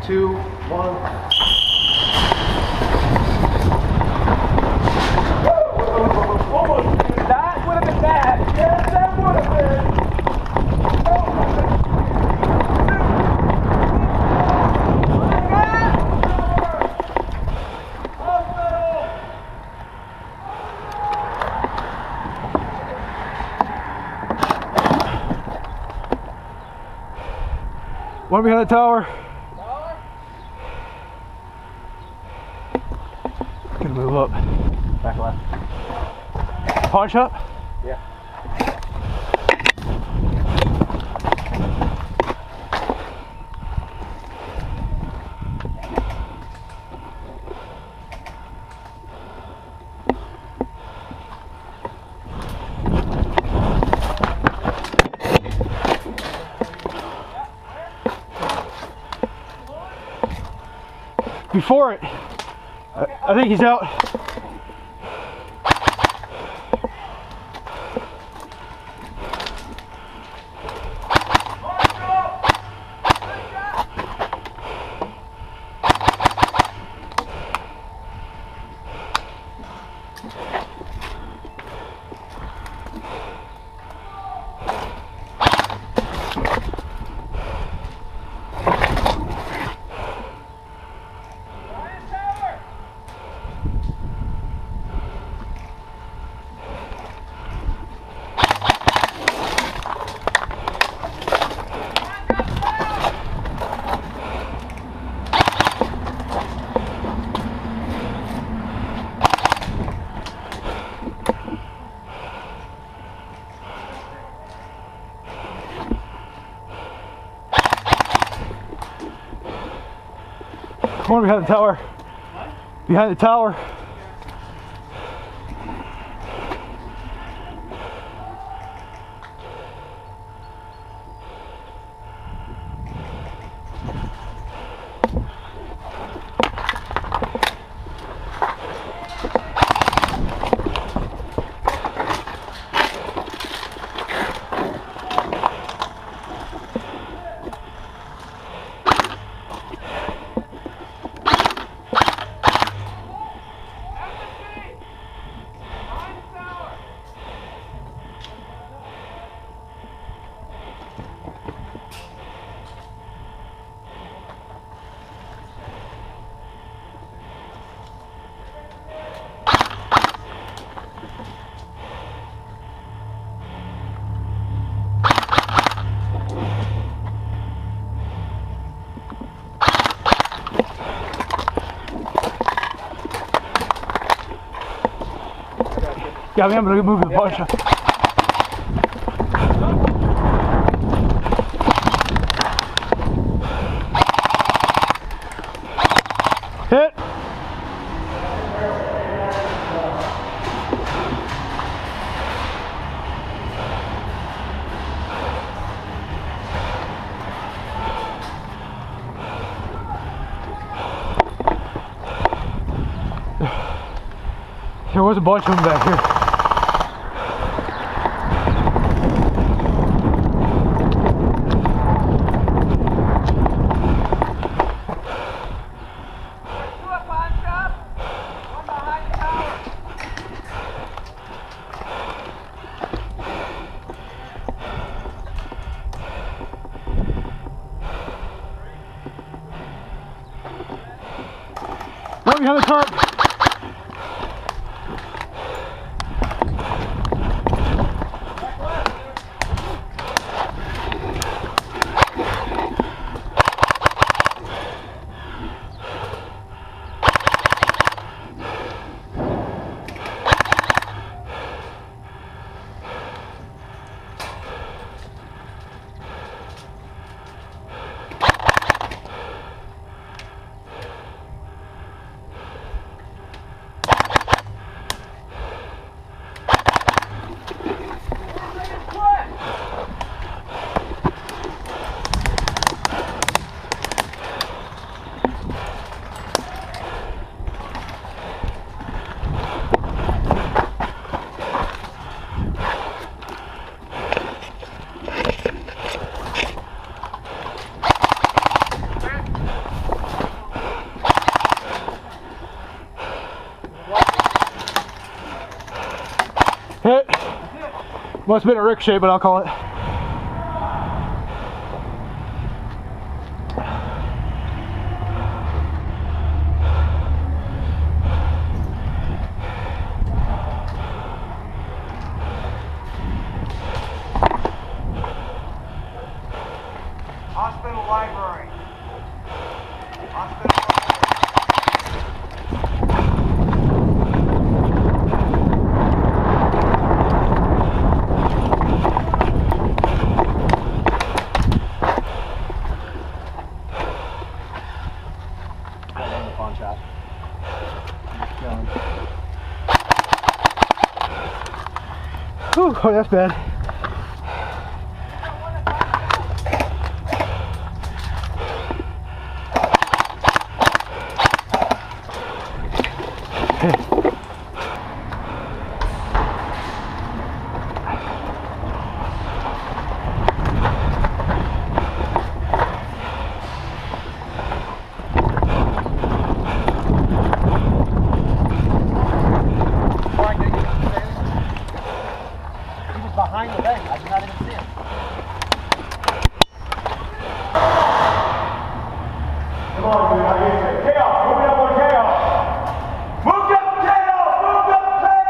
2, 1. That would have been bad. Yes, that would have been. One behind the tower. Gonna move up. Back left. Pawn shop? Yeah. Before it, I think he's out. One behind the tower. What? Behind the tower. Yeah, I'm gonna move the pawn shop. Hit. There was a bunch of them back here. Right behind the tarp. Must have been a ricochet, but I'll call it. Hospital library. Hospital library. Pawn shop. Whew, oh, that's bad. Behind the bench, I did not even see him. Come on, dude, I get it. Chaos, move it up on chaos. Move up chaos, move up chaos.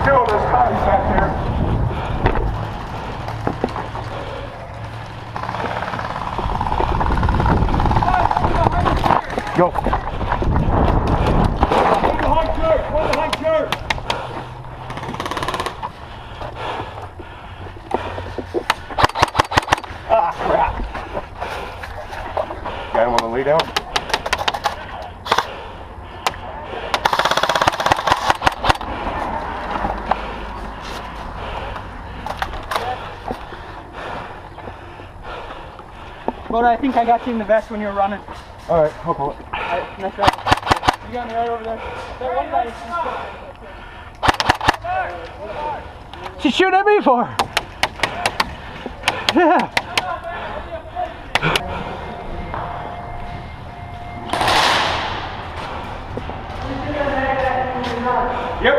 Kill this guy back there. Go. One behind shirt, one behind shirt. Ah, crap. Got him on the lead out. But I think I got you in the vest when you were running. All right, I'll pull it. Alright, nice job. You got me right over there. That one guy. She shooting at me for? Yeah. Yep.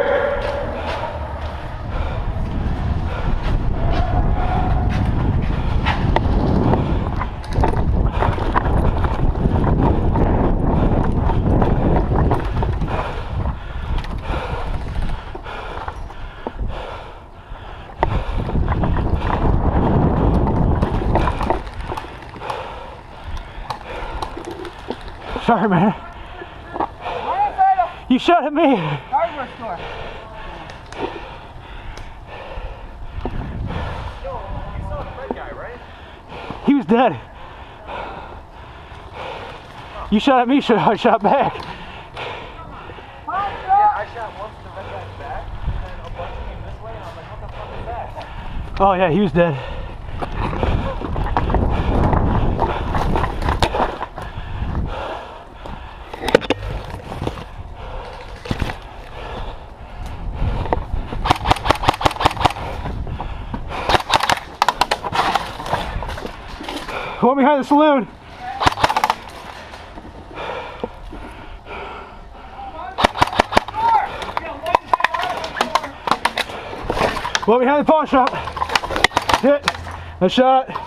Sorry, man. You shot at me. Hardware store. He was dead. You shot at me, so I shot back. Yeah, I shot once the red guy's back, and then a bunch came this way, and I was like, what the fuck is that? Oh yeah, he was dead. One behind the saloon. One behind the pawn shop. Hit. A shot.